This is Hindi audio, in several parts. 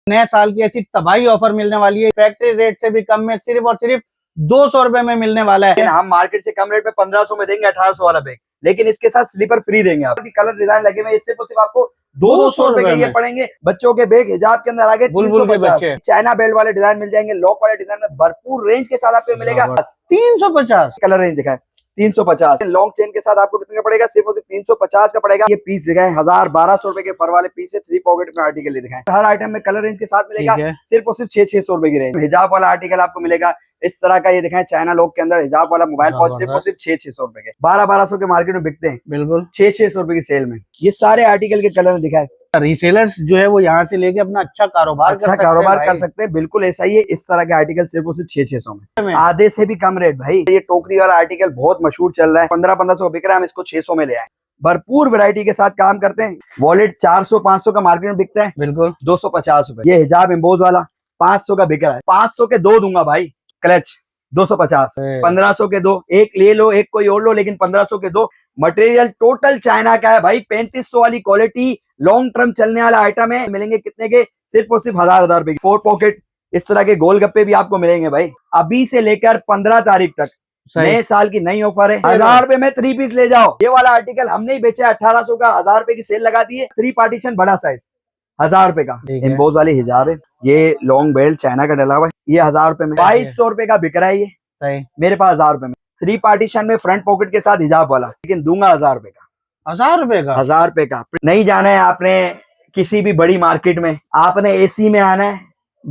नए साल की ऐसी तबाही ऑफर मिलने वाली है, फैक्ट्री रेट से भी कम में सिर्फ और सिर्फ 200 रुपए में मिलने वाला है। हम मार्केट से कम रेट में 1500 में देंगे 1800 वाला बैग, लेकिन इसके साथ स्लीपर फ्री देंगे। आप कलर डिजाइन लगे हुए, इससे तो सिर्फ आपको 200 रुपए के ये पड़ेंगे। बच्चों के बैग हिजाब के अंदर आगे 350, चाइना बेल्ट वाले डिजाइन मिल जाएंगे, लॉक वाले डिजाइन में भरपूर रेंज के साथ आपको मिलेगा। 350 कलर रेंज दिखाए, 350 लॉन्ग चेन के साथ आपको कितने का पड़ेगा? सिर्फ और सिर्फ 350 का पड़ेगा। ये पीस दिखाए 1000-1200 रुपए के फर वाले पीस है, 3 पॉकेट में आर्टिकल दिखाए। हर आइटम में कलर रेंज के साथ मिलेगा, सिर्फ और सिर्फ 600 रुपए की रेंज। हिजाब वाला आर्टिकल आपको मिलेगा इस तरह का, ये दिखाएं चाइना लॉक के अंदर हिजाब वाला मोबाइल पॉच, सिर्फ और सिर्फ 600 रुपए के। 1200 के मार्केट में बिकते हैं, बिल्कुल 600 रुपए की सेल में। ये सारे आर्टिकल के कलर दिखाए। रीसेलर्स जो है वो यहाँ से लेके अपना अच्छा कारोबार कर सकते हैं। बिल्कुल ऐसा ही है। इस तरह के आर्टिकल सिर्फ और सिर्फ 600 में, आधे से भी कम रेट भाई। ये टोकरी वाला आर्टिकल बहुत मशहूर चल रहा है, 1500 बिक रहा है, हम इसको 600 में ले आए। भरपूर वैरायटी के साथ काम करते हैं। वॉलेट 400-500 का मार्केट में बिकता है, बिल्कुल 250 रुपए। ये हिजाब एम्बोज वाला 500 का बिक रहा है, 500 के 2 दूंगा भाई। क्लच 250, 1500 के 2, एक ले लो एक कोई और लो, लेकिन 1500 के 2। मटेरियल टोटल चाइना का है भाई, 3500 वाली क्वालिटी, लॉन्ग टर्म चलने वाला आइटम है। मिलेंगे कितने के? सिर्फ और सिर्फ 1000 रुपए। 4 पॉकेट इस तरह के गोलगप्पे भी आपको मिलेंगे भाई। अभी से लेकर 15 तारीख तक नए साल की नई ऑफर है। 1000 रुपए में 3 पीस ले जाओ। ये वाला आर्टिकल हमने ही बेचा है 1800 का, 1000 रुपए की सेल लगा दी है। 3 पार्टीशन बड़ा साइज 1000 रुपए का। एम्बोज वाली हिजाब है, ये लॉन्ग बेल्ट चाइना का डला हुआ है, ये 1000 रुपए में। 2200 रुपए का बिक रहा है ये, सही मेरे पास 1000 रुपए में। 3 पार्टीशन में फ्रंट पॉकेट के साथ हिजाब वाला, लेकिन दूंगा 1000 रुपए का। 1000 रुपए का? 1000 रुपए का। नहीं जाना है आपने किसी भी बड़ी मार्केट में, आपने एसी में आना है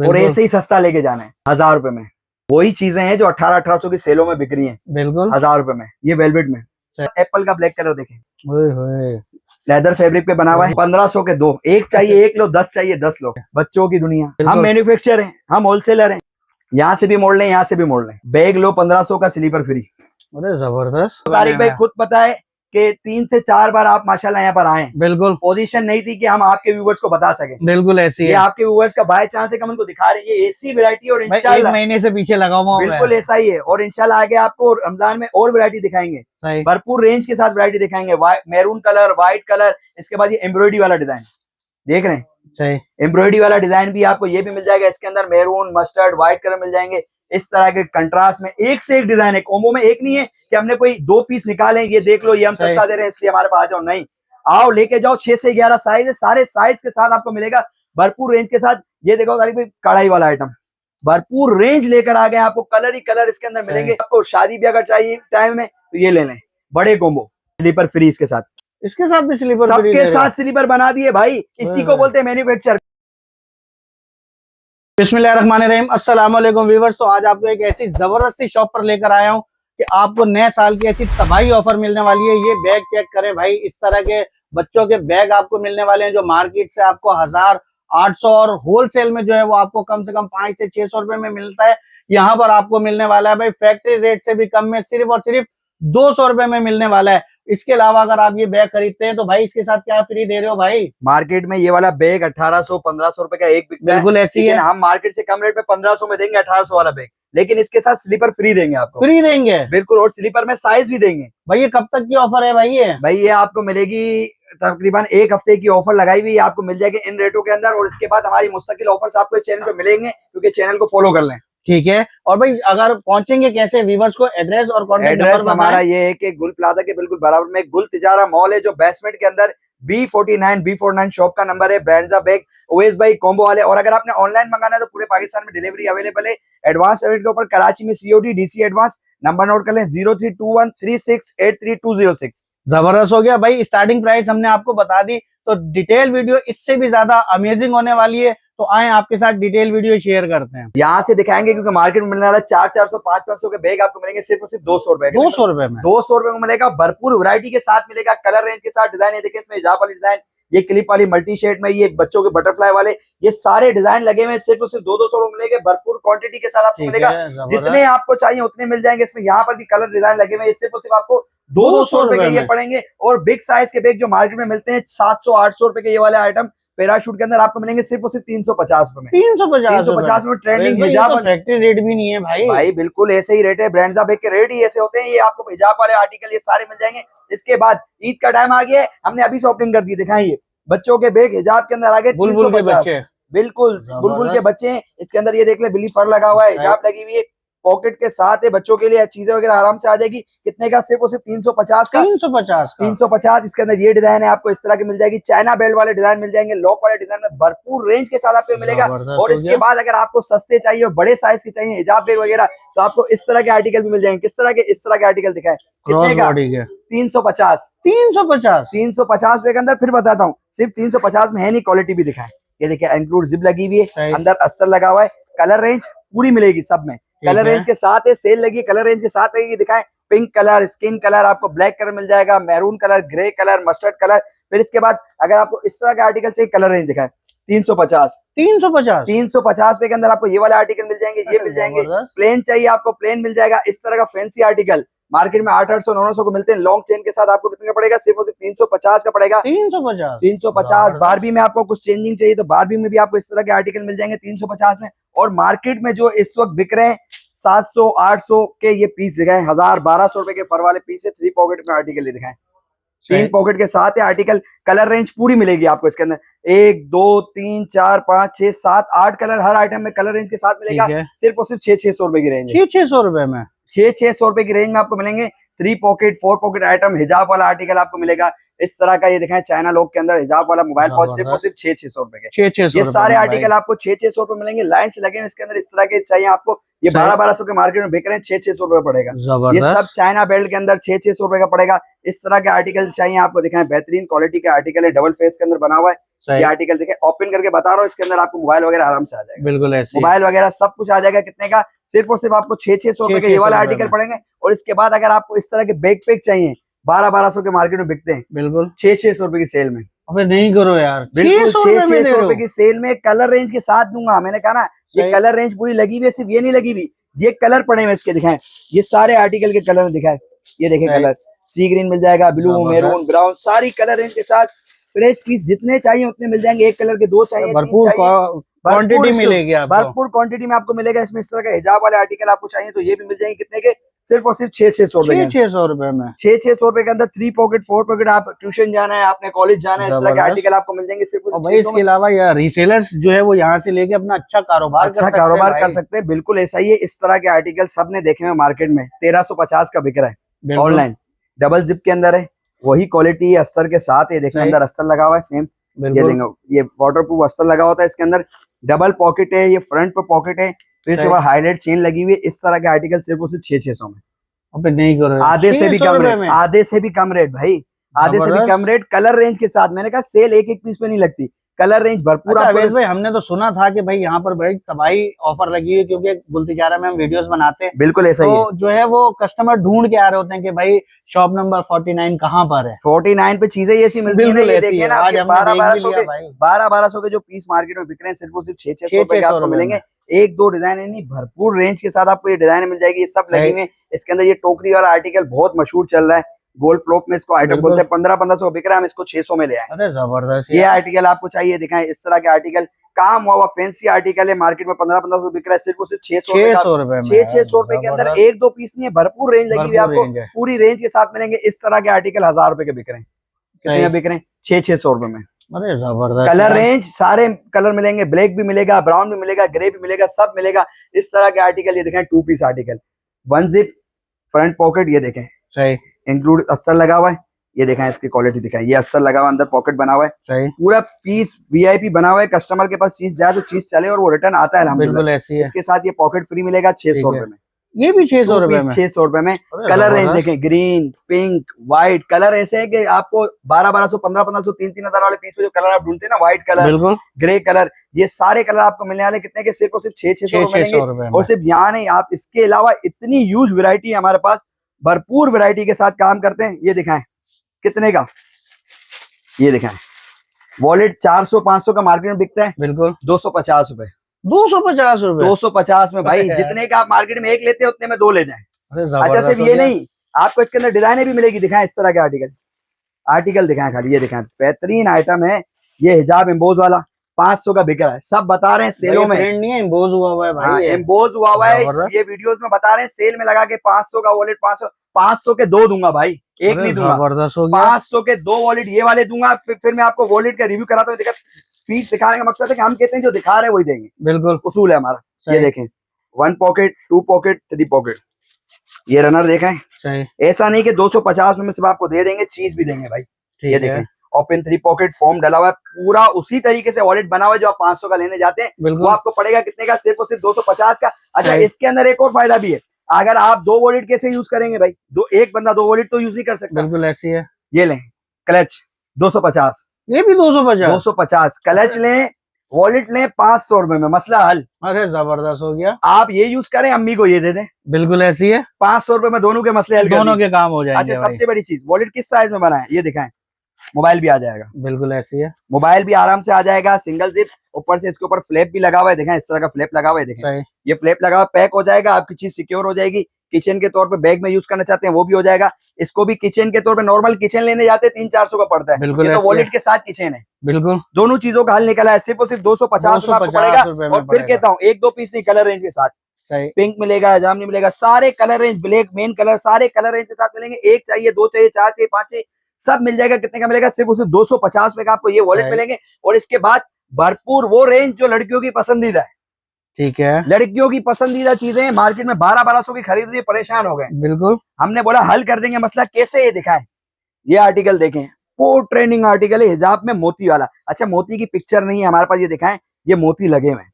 और ऐसे ही सस्ता लेके जाना है। 1000 रुपए में वही चीजें हैं जो 1800 की सेलों में बिक रही हैं, बिल्कुल 1000 रुपए में। ये वेलवेट में एप्पल का ब्लैक कलर देखें, लेदर फैब्रिक पे बना हुआ है। 1500 के 2, एक चाहिए एक लो, 10 चाहिए 10 लो। बच्चों की दुनिया। हम मैन्युफैक्चरर हैं, हम होलसेलर हैं, यहाँ से भी मोड़ लें यहाँ से भी मोड़ लें। बैग लो 1500 का, स्लीपर फ्री। अरे जबरदस्त। तारिक भाई खुद पता है कि 3 से 4 बार आप माशाल्लाह यहाँ पर आए, बिल्कुल पोजीशन नहीं थी कि हम आपके व्यूवर्स को बता सकें। बिल्कुल ऐसी है, आपके व्यूवर्स का बाय चांस है, हम उनको दिखा रहे हैं। ये ऐसी वैरायटी और इंशाल्लाह 1 महीने से पीछे लगा हुआ, बिल्कुल ऐसा ही है। और इंशाल्लाह आगे आपको रमजान में और वैरायटी दिखाएंगे, भरपूर रेंज के साथ वैरायटी दिखाएंगे। मैरून कलर, व्हाइट कलर, इसके बाद ये एम्ब्रॉयडरी वाला डिजाइन देख रहे हैं, सही एम्ब्रॉयडरी वाला डिजाइन भी आपको ये भी मिल जाएगा। इसके अंदर मैरून, मस्टर्ड, व्हाइट कलर मिल जाएंगे। इस तरह के कंट्रास्ट में एक से एक डिजाइन है, कॉम्बो में। एक नहीं है कि हमने कोई 2 पीस निकाले, ये देख लो ये हम सस्ता दे रहे हैं इसलिए हमारे पास आ जाओ, नहीं, आओ लेके जाओ। 6 से 11 साइज है, सारे साइज के साथ आपको मिलेगा, भरपूर रेंज के साथ। ये देखो तारिक भाई कढ़ाई वाला आइटम, भरपूर रेंज लेकर आ गए। आपको कलर ही कलर इसके अंदर मिलेंगे। आपको शादी भी अगर चाहिए टाइम में तो ये ले लें, बड़े कॉम्बो, स्लीपर फ्री इसके साथ। इसके साथ भी स्लीपर, सबके साथ स्लीपर बना दिए भाई, इसी को बोलते हैं मैन्युफैक्चर। बिस्मिल्लाहिर्रहमानिर्रहीम, अस्सलाम वालेकुम व्यूअर्स। तो आज आपको एक ऐसी जबरदस्त सी शॉप पर लेकर आया हूँ कि आपको नए साल की ऐसी तबाही ऑफर मिलने वाली है। ये बैग चेक करें भाई, इस तरह के बच्चों के बैग आपको मिलने वाले हैं जो मार्केट से आपको 1800 और होलसेल में जो है वो आपको कम से कम 500 से 600 रुपए में मिलता है। यहाँ पर आपको मिलने वाला है भाई फैक्ट्री रेट से भी कम में, सिर्फ और सिर्फ 200 रुपए में मिलने वाला है। इसके अलावा अगर आप ये बैग खरीदते हैं तो भाई इसके साथ क्या फ्री दे रहे हो भाई? मार्केट में ये वाला बैग 1800-1500 रुपए का एक बिकता है, बिल्कुल ऐसी है। हम मार्केट से कम रेट में 1500 में देंगे 1800 वाला बैग, लेकिन इसके साथ स्लीपर फ्री देंगे आपको। फ्री देंगे बिल्कुल, और स्लीपर में साइज भी देंगे भाई। ये कब तक की ऑफर है भाई? ये आपको मिलेगी तकरीबन 1 हफ्ते की ऑफर लगाई हुई, आपको मिल जाएगी इन रेटों के अंदर। और इसके बाद हमारी मुस्तकिल ऑफर्स आपको इस चैनल पे मिलेंगे, क्योंकि चैनल को फॉलो कर लें, ठीक है। और भाई अगर पहुंचेंगे कैसे व्यूअर्स को? एड्रेस और कॉन्टैक्ट नंबर हमारा ये है कि गुल प्लाजा के बिल्कुल बराबर में गुल तिजारा मॉल है, जो बेसमेंट के अंदर B49 शॉप का नंबर है। ब्रांड्स बैग ओएस भाई कॉम्बो वाले। और अगर आपने ऑनलाइन मंगाना है तो पूरे पाकिस्तान में डिलीवरी अवेलेबल है। एडवांस पेमेंट के ऊपर कराची में COD DC advance. Number note कर लें 032136832006। जबरदस्त हो गया भाई। स्टार्टिंग प्राइस हमने आपको बता दी, तो डिटेल वीडियो इससे भी ज्यादा अमेजिंग होने वाली है। तो आए आपके साथ डिटेल वीडियो शेयर करते हैं। यहाँ से दिखाएंगे, क्योंकि मार्केट में मिलने वाला 400, 500 के बैग आपको मिलेंगे सिर्फ और सिर्फ 200 रुपए। 200 रुपए में 200 रुपए में मिलेगा, भरपूर वैरायटी के साथ मिलेगा, कलर रेंज के साथ। डिजाइन देखिए इसमें हिजाब वाली डिजाइन, ये क्लिप वाली मल्टी शेड में, ये बच्चों के बटरफ्लाई वाले, ये सारे डिजाइन लगे हुए सिर्फ और सिर्फ 200 रुपए मिलेंगे। भरपूर क्वांटिटी के साथ आपको मिलेगा, जितने आपको चाहिए उतने मिल जाएंगे। इसमें यहाँ पर भी कलर डिजाइन लगे हुए, सिर्फ और सिर्फ आपको 200 रुपए के ये पड़ेंगे। और बिग साइज के बैग जो मार्केट में मिलते हैं 700-800 रुपए के, ये वाले आइटम पैराशूट के अंदर आपको मिलेंगे सिर्फ और सिर्फ 350 रुपए में। 350 में ट्रेंडिंग हिजाब, फैक्ट्री रेट भी नहीं है भाई। बिल्कुल ऐसे ही रेट है, ब्रांड्स बैग के रेट ही ऐसे होते हैं। ये आपको हिजाब वाले आर्टिकल ये सारे मिल जाएंगे। इसके बाद ईद का टाइम आ गया है, हमने अभी से ओपनिंग कर दी, दिखाएं ये बच्चों के बैग हिजाब के अंदर आ गए 350। बिल्कुल बुलबुल के जबरदस्त। बच्चे हैं। इसके अंदर ये देख ले बिल्ली फर लगा हुआ है, हिजाब लगी हुई है, पॉकेट के साथ है, बच्चों के लिए चीजें वगैरह आराम से आ जाएगी। कितने का? सिर्फ और सिर्फ 350 का। 350 का। 350। इसके अंदर ये डिजाइन है, आपको इस तरह की मिल जाएगी, चाइना बेल्ट वाले डिजाइन मिल जाएंगे, लॉक वाले डिजाइन में भरपूर रेंज के साथ आपको मिलेगा। जबरदस्त और हो इसके गया। बाद अगर आपको सस्ते चाहिए और बड़े साइज के चाहिए हिजाब बैग वगैरह, तो आपको इस तरह के आर्टिकल भी मिल जाएंगे। किस तरह के? इस तरह के आर्टिकल दिखाए। क्रॉस कितने का? बॉडी के 350। 350। 350 रुपए के अंदर। फिर बताता हूँ, सिर्फ 350 में है नहीं, क्वालिटी भी दिखाए। ये देखिए इंक्लूड जिप लगी हुई है, सही। अंदर अस्तर लगा हुआ है, कलर रेंज पूरी मिलेगी सब में। कलर है। रेंज के साथ है, सेल लगी है, कलर रेंज के साथ लगेगी। दिखाएं, पिंक कलर, स्किन कलर, आपको ब्लैक कलर मिल जाएगा, maroon colour, grey colour, mustard colour. फिर इसके बाद अगर आपको इस तरह का आर्टिकल चाहिए, कलर रेंज दिखाएं। 350। 350। 350 रुपए के अंदर आपको ये वाले आर्टिकल मिल जाएंगे, ये मिल जाएंगे। जबरदस्त। प्लेन चाहिए आपको, प्लेन मिल जाएगा। इस तरह का फैंसी आर्टिकल मार्केट में 800 900 को मिलते हैं, लॉन्ग चेन के साथ आपको कितने का पड़ेगा? सिर्फ और सिर्फ 350 का पड़ेगा। 350। 350। बारबी में आपको कुछ चेंजिंग चाहिए तो बारबी में भी आपको इस तरह के आर्टिकल मिल जाएंगे 350 में। और मार्केट में जो इस वक्त बिक रहे हैं 700 800 के ये पीस दिखाएं, 1000 1200 रुपए के फर वाले पीस है। 3 पॉकेट में आर्टिकल ये दिखाएं, 3 पॉकेट के साथ है आर्टिकल। कलर रेंज पूरी मिलेगी आपको इसके अंदर, 1 2 3 4 5 6 7 8 कलर हर आइटम में कलर रेंज के साथ मिलेगा। सिर्फ और सिर्फ 600 रुपए की रेंज है। 600 रुपए में 600 रुपए की रेंज में आपको मिलेंगे 3 पॉकेट 4 पॉकेट आइटम। हिजाब वाला आर्टिकल आपको मिलेगा इस तरह का, ये दिखाएं चाइना लॉक के अंदर हिजाब वाला मोबाइल पाउच, सिर्फ और सिर्फ 600 रुपए के। 600 ये सारे आर्टिकल आपको 600 रुपए मिलेंगे। लाइन से लगे हैं इसके अंदर, इस तरह के चाहिए आपको। ये 1200 के मार्केट में बिक रहे हैं, 600 रुपए पड़ेगा। ये सब चाइना बेल्ट के अंदर 600 रुपए का पड़ेगा। इस तरह के आर्टिकल चाहिए आपको, दिखाएं बेहतरीन क्वालिटी के आर्टिकल है, डबल फेस के अंदर बना हुआ है। ये आर्टिकल देखें, ओपन करके बता रहा हूँ, इसके अंदर आपको मोबाइल वगैरह आराम से आ जाएगा। बिल्कुल ऐसे मोबाइल वगैरह सब कुछ आ जाएगा। कितने का? सिर्फ और सिर्फ आपको 600 रुपए के ये वाले आर्टिकल पड़ेंगे। और इसके बाद अगर आपको इस तरह के बैग पैक चाहिए, 1200 के मार्केट में बिकते हैं, बिल्कुल 600 रुपए की सेल में। अबे नहीं करो यार, बिल्कुल 600 रुपए की सेल में कलर रेंज के साथ दूंगा। मैंने कहा ना, ये कलर रेंज पूरी लगी हुई है। सिर्फ ये नहीं लगी हुई, ये कलर पड़े हुए इसके दिखाएं, ये सारे आर्टिकल के कलर दिखाएं। ये देखें कलर, सी ग्रीन मिल जाएगा, ब्लू, मैरून, ब्राउन, सारी कलर रेंज के साथ फ्रेश पीस जितने चाहिए उतने मिल जाएंगे। एक कलर के 2 चाहिए, भरपूर क्वांटिटी मिलेगी आपको, भरपूर क्वांटिटी में आपको मिलेगा। इसमें इस तरह का हिजाब वाले आर्टिकल आपको चाहिए तो ये भी मिल जाएंगे। कितने के? सिर्फ और सिर्फ 600 रुपए। 600 रुपए में 600 रुपए के अंदर 3 पॉकेट 4 पॉकेट। आप ट्यूशन जाना है, आपने कॉलेज जाना है, इस तरह के आर्टिकल आपको मिल जाएंगे सिर्फ। और भाई इसके अलावा यार रीसेलर्स जो है वो यहाँ से लेके अपना अच्छा कारोबार कर सकते हैं। बिल्कुल ऐसा ही है। इस तरह के आर्टिकल सबने देखे हुए मार्केट में 1350 का बिक रहा है ऑनलाइन। डबल जिप के अंदर है, वही क्वालिटी अस्तर के साथ है। देखिए अंदर अस्तर लगा हुआ है सेम, ये देंगे, ये वाटरप्रूफ अस्तर लगा होता है इसके अंदर। डबल पॉकेट है, ये फ्रंट पे पॉकेट है, फिर इसके बाद हाईलाइट चेन लगी हुई है। इस तरह के आर्टिकल सिर्फ और सिर्फ 600 में। अबे नहीं करो, आधे से भी कम रेट, आधे से भी कम रेट भाई, आधे से भी कम रेट कलर रेंज के साथ। मैंने कहा सेल एक एक पीस पे नहीं लगती, कलर रेंज भरपूर। अवेश भाई हमने तो सुना था कि भाई यहाँ पर बड़ी तबाही ऑफर लगी है, क्योंकि गुलतिजारा में हम वीडियोस बनाते हैं। बिल्कुल ऐसा ही है। जो है वो कस्टमर ढूंढ के आ रहे होते हैं कि भाई शॉप नंबर 49 कहाँ पर है। 49 पे चीजें ऐसी मिलती है ना, ये देखिए ना, आज 1200 के जो पीस मार्केट में बिक रहे हैं सिर्फ और सिर्फ 600 रुपए के आपको मिलेंगे। 1 2 डिजाइन नहीं, भरपूर रेंज के साथ आपको ये डिजाइन मिल जाएगी। ये सब लगी हुई है इसके अंदर। ये टोकरी वाला आर्टिकल बहुत मशहूर चल रहा है, गोल्ड फ्लोप में इसको आइटम बोलते हैं। 1500 बिक रहा है, हम इसको 600 में ले आए। अरे जबरदस्त। ये आर्टिकल आपको चाहिए, दिखाएं इस तरह के आर्टिकल, काम हुआ फैंसी आर्टिकल है, मार्केट में 1500 बिक रहा है, सिर्फ और सिर्फ 600 रुपए। 600 रुपए के अंदर 1 2 पीस नहीं है, भरपूर रेंज लगी हुई है आपको, पूरी रेंज के साथ मिलेंगे। इस तरह के आर्टिकल 1000 रुपए के बिक रहे हैं। कितने बिक रहे हैं? 600 रुपए में। अरे जबरदस्त। कलर रेंज सारे कलर मिलेंगे, ब्लैक भी मिलेगा, ब्राउन भी मिलेगा, ग्रे भी मिलेगा, सब मिलेगा। इस तरह के आर्टिकल ये देखें, 2 piece article, 1 zip, front pocket, ये देखें सही इंक्लूड अस्तर लगा हुआ है। ये देखें इसकी क्वालिटी दिखाएं, ये अस्तर लगा हुआ, अंदर पॉकेट बना हुआ है, सही पूरा पीस वीआईपी बना हुआ है। कस्टमर के पास चीज जाए तो चीज चले और वो रिटर्न आता है अल्हम्दुलिल्लाह। ऐसी है। इसके साथ ये पॉकेट फ्री मिलेगा 600 रुपए में। ये भी 600 रुपए में, 600 रुपए में। कलर रेंज देखें, ग्रीन, पिंक, व्हाइट, कलर ऐसे है कि आपको 1200 1500 3 वाले पीस में जो कलर आप ढूंढते हैं ना, व्हाइट कलर, ग्रे कलर, ये सारे कलर आपको मिलने वाले कितने के? सिर्फ और सिर्फ 600 रुपए मिलेंगे। और सिर्फ यहाँ नहीं, आप इसके अलावा इतनी ह्यूज वैरायटी है हमारे पास, भरपूर वैरायटी के साथ काम करते हैं। ये दिखाएं कितने का, ये दिखाएं वॉलेट 400 500 का मार्केट में बिकता है, बिल्कुल 250 रुपए। 250 रुपए, 250 में भाई, जितने का आप मार्केट में एक लेते हैं उतने में 2 ले जाएं। अच्छा सिर्फ ये नहीं, आपको इसके अंदर डिजाइने भी मिलेगी। दिखाएं इस तरह के आर्टिकल दिखाएं, खाली ये दिखाएं, बेहतरीन आइटम है। ये हिजाब एम्बोज वाला 500 का बिक रहा है, सब बता रहे हैं सेलों में। नहीं है, एम्बोज हुआ हुआ है भाई, एम्बोज हुआ हुआ है। ये वीडियोस में बता रहे हैं सेल में लगा के 500 का वॉलेट, 500 के 2 दूंगा भाई, एक नहीं दूंगा। 500 के 2 वॉलेट ये वाले दूंगा। फिर मैं आपको वॉलेट का रिव्यू कराता हूँ। देखा स्पीड दिखाने का मकसद है कि हम कहते हैं जो दिखा रहे हैं वही देंगे, बिल्कुल उसूल है हमारा। सही। ये देखें 1 पॉकेट 2 पॉकेट 3 पॉकेट, ये रनर देखें। सही। ऐसा नहीं कि 250 में सिर्फ आपको दे देंगे, चीज भी देंगे भाई। ये ठीक देखें है ओपन 3 पॉकेट फॉर्म डला हुआ है, पूरा उसी तरीके से वॉलेट बना हुआ है जो आप 500 का लेने जाते हैं, वो बिल्कुल आपको पड़ेगा कितने का, सिर्फ और सिर्फ 250 का। अच्छा सही। इसके अंदर एक और फायदा भी है, अगर आप 2 वॉलेट कैसे यूज करेंगे भाई, एक बंदा 2 वॉलेट तो यूज नहीं कर सकता। बिल्कुल ऐसी है। ये लें क्लच 250, ये भी 250। 250 क्लच लें, वॉलेट लें 500 रुपए में, मसला हल। अरे जबरदस्त हो गया। आप ये यूज करें, अम्मी को ये दे दें, बिल्कुल ऐसी है, 500 रुपए में दोनों के मसले हल कर दोनों दीजिए। के काम हो जाएंगे अच्छा भाई। सबसे बड़ी चीज, वॉलेट किस साइज में बना है ये दिखाएं, मोबाइल भी आ जाएगा, बिल्कुल ऐसी है। मोबाइल भी आराम से आ जाएगा, सिंगल जिप, ऊपर से इसके ऊपर फ्लैप भी लगा हुआ है, देखें इस तरह का फ्लैप लगा हुआ है, देखें सही। ये फ्लैप लगा हुआ, पैक हो जाएगा, आपकी चीज सिक्योर हो जाएगी। किचन के तौर पे बैग में यूज करना चाहते हैं वो भी हो जाएगा, इसको भी किचन के तौर पे, नॉर्मल किचन लेने जाते हैं 300-400 का पड़ता है, बिल्कुल ये तो ऐसी है। वॉलेट के साथ किचन है। बिल्कुल दोनों चीजों का हल निकला है, सिर्फ और सिर्फ 250 में आपको पड़ेगा। 250 रुपए में और फिर पड़ेगा। कहता हूँ 1-2 पीस नहीं, कलर रेंज के साथ सही। पिंक मिलेगा, जामनी मिलेगा, सारे colour range, black main colour, सारे कलर रेंज के साथ मिलेंगे। 1 चाहिए, 2 चाहिए, 4 चाहिए, 5 चाहिए, सब मिल जाएगा। कितने का मिलेगा, सिर्फ उसे 250 रुपए का आपको ये वॉलेट सही। मिलेंगे। और इसके बाद भरपूर वो रेंज जो लड़कियों की पसंदीदा है, ठीक है। लड़कियों की पसंदीदा चीजें मार्केट में 1200-1200 की खरीद रही है, परेशान हो गए। बिल्कुल हमने बोला हल कर देंगे मसला, कैसे ये दिखाएं। ये आर्टिकल देखें, वो ट्रेंडिंग आर्टिकल है, हिजाब में मोती वाला। अच्छा मोती की पिक्चर नहीं है हमारे पास, ये दिखाएं, ये मोती लगे हुए हैं।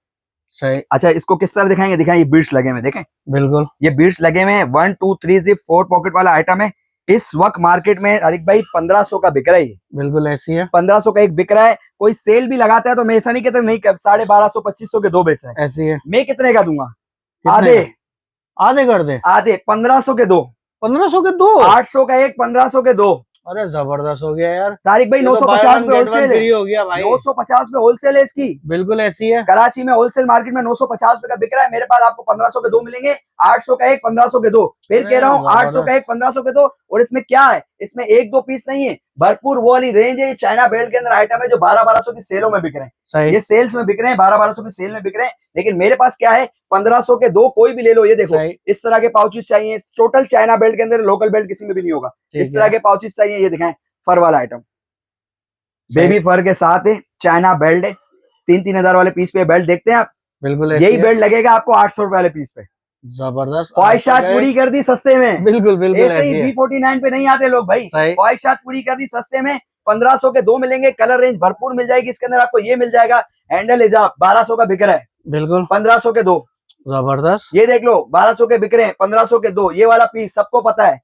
सही। अच्छा इसको किस तरह दिखाएंगे, दिखाएं ये बीड्स लगे हुए हैं, देखें बिल्कुल ये बीड्स लगे हुए हैं। 1 2 3 जिप 4 पॉकेट वाला आइटम है। इस वक्त मार्केट में अरिक भाई 1500 का बिक रहा है, बिल्कुल ऐसी है। 1500 का एक बिक रहा है। कोई सेल भी लगाता है तो मैं ऐसा नहीं कहता नहीं, 1250-2500 के 2 बेच रहे हैं। ऐसी है। मैं कितने का दूंगा, कितने आधे का? आधे कर दे। आधे 1500 के 2, 1500 के 2। 800 का एक, 1500 के 2। अरे जबरदस्त हो गया यार। तारिक भाई ये तो 950 पे buy one get one wholesale है, free हो गया भाई। 950 पे होलसेल है इसकी। बिल्कुल ऐसी है। कराची में होलसेल मार्केट में 950 रुपए का बिक रहा है, मेरे पास आपको 1500 के 2 मिलेंगे। 800 का एक, 1500 के 2। फिर अरे कह रहा हूँ 800 जबरदस्त। का एक, 1500 के 2। और इसमें क्या है, इसमें 1-2 पीस नहीं है, भरपूर वो वाली रेंज है। ये चाइना बेल्ट के अंदर आइटम है जो 1200 की सेलों में बिक रहे हैं, सही। ये सेल्स में बिक रहे हैं, 1200 की सेल में बिक रहे हैं। लेकिन मेरे पास क्या है, 1500 के 2 कोई भी ले लो। ये देखो सही। इस तरह के पाउचेस चाहिए, टोटल चाइना बेल्ट के अंदर, लोकल बेल्ट किसी में भी नहीं होगा। इस ठीक तरह है। के पाउचेस चाहिए, ये दिखाएं फर वाला आइटम, सही। बेबी फर के साथ है, चाइना बेल्ट है। 3-3 हजार वाले पीस पे बेल्ट देखते हैं आप, बिल्कुल ऐसी यही है। बेल्ट लगेगा आपको 800 रुपए वाले पीस पे। जबरदस्त। ख्वाहिशात आपका पूरी कर दी सस्ते में, बिल्कुल बिल्कुल ऐसे ही ऐसी है। B49 पे नहीं आते लोग भाई, सही। ख्वाहिशात पूरी कर दी सस्ते में। 1500 के 2 मिलेंगे, कलर रेंज भरपूर मिल जाएगी। इसके अंदर आपको ये मिल जाएगा हैंडल हिजाब, 1200 का बिक रहा है, बिल्कुल 1500 के 2। जबरदस्त। ये देख लो 1200 के बिक रहे हैं, 1500 के 2। ये वाला पीस सबको पता है।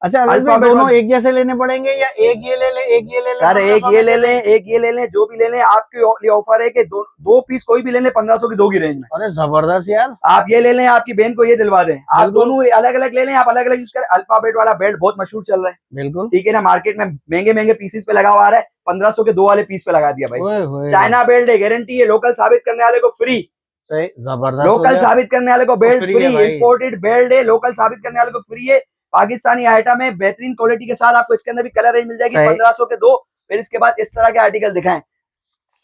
अच्छा अभी अल्फाबेट दोनों वाले- एक जैसे लेने पड़ेंगे या एक ये ले ले एक ये ले ले? सर एक 1500 ये में ले दे लें, एक ये ले लें, जो भी ले लें। आपके लिए ऑफर है कि दो पीस कोई भी ले लें 1500 की 2 की रेंज में। अरे जबरदस्त यार। आप ये ले लें, आपकी बहन को ये दिलवा दें, आप बिल्कुल। दोनों अलग अलग ले लें, आप अलग अलग यूज करें। अल्फाबेट वाला बेल्ट बहुत मशहूर चल रहा है, बिल्कुल ठीक है ना, मार्केट में महंगे महंगे पीसेस पे लगा हुआ आ रहा है, 1500 के 2 वाले पीस पे लगा दिया भाई। ओए होए। चाइना बेल्ट है, गारंटी है, लोकल साबित करने वाले को फ्री, सही जबरदस्त हो लोकल गया। साबित करने वाले को बेल्ट फ्री है फ्री, भाई। इंपोर्टेड बेल्ट है, लोकल साबित करने वाले को फ्री है। पाकिस्तानी आइटम है, बेहतरीन क्वालिटी के साथ आपको इसके अंदर भी कलर रेंज मिल जाएगी। सही। 1500 के 2। फिर इसके बाद इस तरह के आर्टिकल दिखाएं,